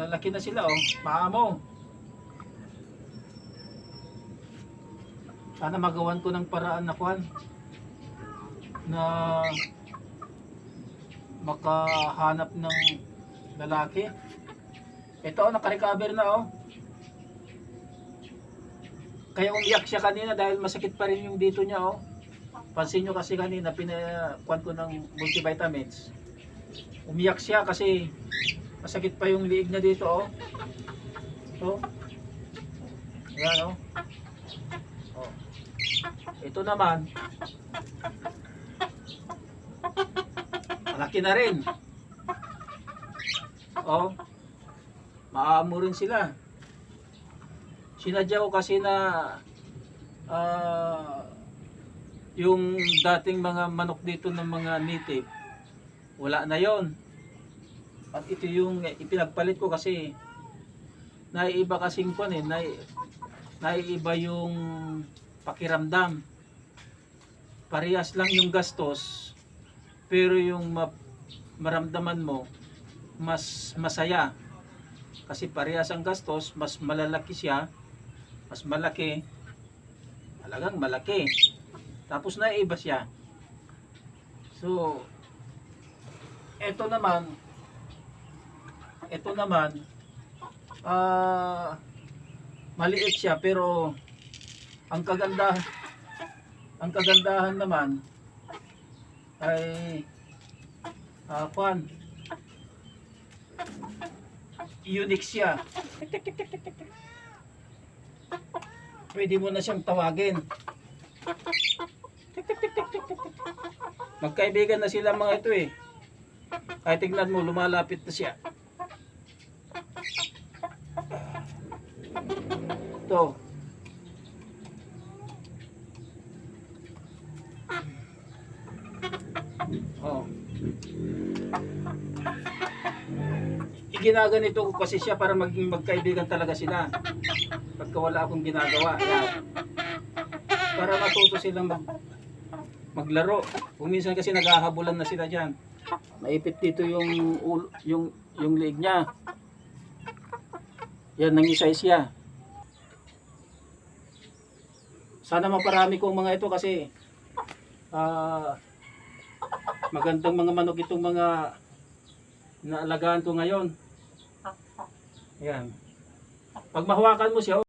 Malalaki na sila, oh. Maamo. Sana magawan ko ng paraan na kuhan na makahanap ng lalaki. Ito, oh, naka-recover na, oh. Kaya umiyak siya kanina dahil masakit pa rin yung dito niya, oh. Pansin nyo kasi kanina pinakuan ko ng multivitamins. Umiyak siya kasi masakit pa yung liig niya dito, oh. So, ayan, oh. Oh. Ito naman, malaki na rin. Oh, maamo rin sila. Sinadya ko kasi na yung dating mga manok dito ng mga native, wala na yon. At ito yung ipinagpalit ko kasi naiiba kasing kuan eh, naiiba yung pakiramdam. Parehas lang yung gastos, pero yung maramdaman mo mas masaya. Kasi parehas ang gastos, mas malalaki siya, mas malaki, talagang malaki. Tapos naiiba siya. So, ito naman, maliit siya pero ang kagandahan naman ay unique siya. Pwede mo na siyang tawagin. Magkaibigan na sila mga ito eh. Kahit tignan mo, lumalapit na siya. Ito. Oh. Iginaganito ko kasi siya para maging magkaibigan talaga sila. Pagka wala akong ginagawa, yan. Para matuto silang maglaro. Kung minsan kasi naghahabulan na sila diyan. Maipit dito yung leeg niya. Yan, nangisay siya. Sana maparami kong mga ito kasi magandang mga manok itong mga naalagaan ko ngayon. Yan. Pag mahawakan mo siya,